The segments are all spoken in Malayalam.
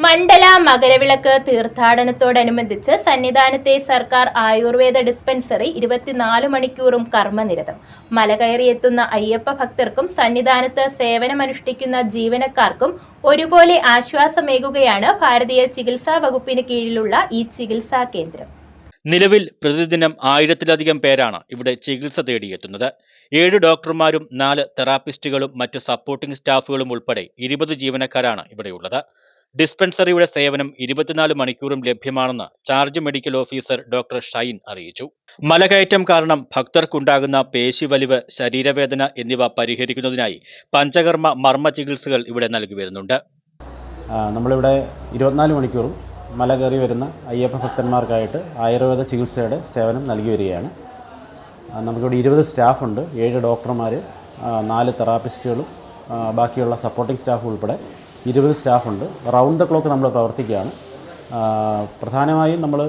മണ്ഡല മകരവിളക്ക് തീർത്ഥാടനത്തോടനുബന്ധിച്ച് സന്നിധാനത്തെ സർക്കാർ ആയുർവേദ ഡിസ്പെൻസറി 24 മണിക്കൂറും കർമ്മനിരതം. മലകയറിയെത്തുന്ന അയ്യപ്പ ഭക്തർക്കും സന്നിധാനത്ത് സേവനമനുഷ്ഠിക്കുന്ന ജീവനക്കാർക്കും ഒരുപോലെ ആശ്വാസമേകുകയാണ് ഭാരതീയ ചികിത്സാ വകുപ്പിന് കീഴിലുള്ള ഈ ചികിത്സാ കേന്ദ്രം. നിലവിൽ പ്രതിദിനം 1000-ലധികം പേരാണ് ഇവിടെ ചികിത്സ തേടിയെത്തുന്നത്. 7 ഡോക്ടർമാരും 4 തെറാപ്പിസ്റ്റുകളും മറ്റ് സപ്പോർട്ടിംഗ് സ്റ്റാഫുകളും ഉൾപ്പെടെ 20 ജീവനക്കാരാണ് ഇവിടെയുള്ളത്. ഡിസ്പെൻസറിയുടെ സേവനം 24 മണിക്കൂറും ലഭ്യമാണെന്ന് charge medical officer doctor Shine അറിയിച്ചു. മലകയറ്റം കാരണം ഭക്തർക്കുണ്ടാകുന്ന പേശിവലിവ്, ശരീരവേദന എന്നിവ പരിഹരിക്കുന്നതിനായി പഞ്ചകർമ്മ മർമ്മ ചികിത്സകൾ ഇവിടെ നൽകി വരുന്നുണ്ട്. നമ്മളിവിടെ 24 മണിക്കൂറും മല കയറി വരുന്ന അയ്യപ്പ ഭക്തന്മാർക്കായിട്ട് ആയുർവേദ ചികിത്സയുടെ സേവനം നൽകി വരികയാണ്. നമുക്കിവിടെ 20 സ്റ്റാഫുണ്ട്, 7 ഡോക്ടർമാർ, 4 തെറാപ്പിസ്റ്റുകളും ബാക്കിയുള്ള സപ്പോർട്ടിംഗ് സ്റ്റാഫ് ഉൾപ്പെടെ 20 സ്റ്റാഫുണ്ട്. റൗണ്ട് ദ ക്ലോക്ക് നമ്മൾ പ്രവർത്തിക്കുകയാണ്. പ്രധാനമായും നമ്മൾ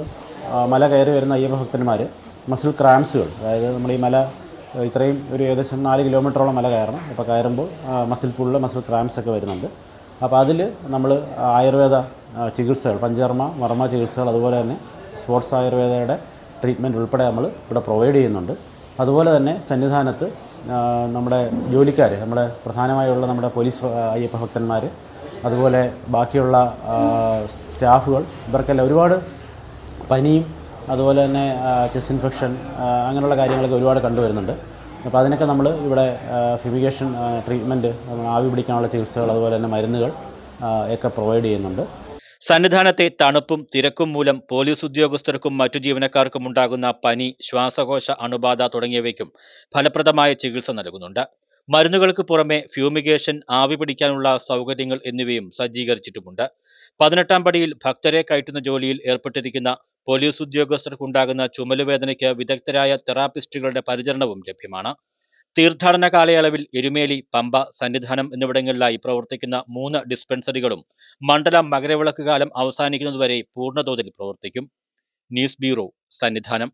മല കയറി വരുന്ന അയ്യപ്പ ഭക്തന്മാർ മസിൽ ക്രാംസുകൾ, അതായത് നമ്മൾ ഈ മല ഇത്രയും ഒരു ഏകദേശം 4 കിലോമീറ്ററോളം മല കയറണം. അപ്പോൾ കയറുമ്പോൾ മസിൽ പുള്ള്, മസിൽ ക്രാംസ് ഒക്കെ വരുന്നുണ്ട്. അപ്പോൾ അതിൽ നമ്മൾ ആയുർവേദ ചികിത്സകൾ, പഞ്ചകർമ്മ മർമ്മ ചികിത്സകൾ, അതുപോലെ തന്നെ സ്പോർട്സ് ആയുർവേദയുടെ ട്രീറ്റ്മെൻറ്റ് ഉൾപ്പെടെ നമ്മൾ ഇവിടെ പ്രൊവൈഡ് ചെയ്യുന്നുണ്ട്. അതുപോലെ തന്നെ സന്നിധാനത്ത് നമ്മുടെ ജോലിക്കാർ, നമ്മുടെ പ്രധാനമായുള്ള നമ്മുടെ പോലീസ് അയ്യപ്പ ഭക്തന്മാർ, അതുപോലെ ബാക്കിയുള്ള സ്റ്റാഫുകൾ, ഇവർക്കെല്ലാം ഒരുപാട് പനിയും അതുപോലെ തന്നെ ചെസ്റ്റ് ഇൻഫെക്ഷൻ അങ്ങനെയുള്ള കാര്യങ്ങളൊക്കെ ഒരുപാട് കണ്ടുവരുന്നുണ്ട്. അപ്പോൾ അതിനൊക്കെ നമ്മൾ ഇവിടെ ഫ്യൂമിഗേഷൻ ട്രീറ്റ്മെൻറ്റ്, ആവി പിടിക്കാനുള്ള ചികിത്സകൾ, അതുപോലെ തന്നെ മരുന്നുകൾ ഒക്കെ പ്രൊവൈഡ് ചെയ്യുന്നുണ്ട്. സന്നിധാനത്തെ തണുപ്പും തിരക്കും മൂലം പോലീസ് ഉദ്യോഗസ്ഥർക്കും മറ്റു ജീവനക്കാർക്കും ഉണ്ടാകുന്ന പനി, ശ്വാസകോശ അണുബാധ തുടങ്ങിയവയ്ക്കും ഫലപ്രദമായ ചികിത്സ നൽകുന്നുണ്ട്. മരുന്നുകൾക്ക് പുറമെ ഫ്യൂമിഗേഷൻ, ആവി പിടിക്കാനുള്ള സൗകര്യങ്ങൾ എന്നിവയും സജ്ജീകരിച്ചിട്ടുമുണ്ട്. 18ാം പടിയിൽ ഭക്തരെ കയറ്റുന്ന ജോലിയിൽ ഏർപ്പെട്ടിരിക്കുന്ന പോലീസ് ഉദ്യോഗസ്ഥർക്കുണ്ടാകുന്ന ചുമലുവേദനയ്ക്ക് വിദഗ്ധരായ തെറാപ്പിസ്റ്റുകളുടെ പരിചരണവും ലഭ്യമാണ്. തീർത്ഥാടന കാലയളവിൽ എരുമേലി, പമ്പ, സന്നിധാനം എന്നിവിടങ്ങളിലായി പ്രവർത്തിക്കുന്ന 3 ഡിസ്പെൻസറികളും മണ്ഡലം മകരവിളക്ക് കാലം അവസാനിക്കുന്നതുവരെ പൂർണ്ണതോതിൽ പ്രവർത്തിക്കും. News bureau, Sannidhanam.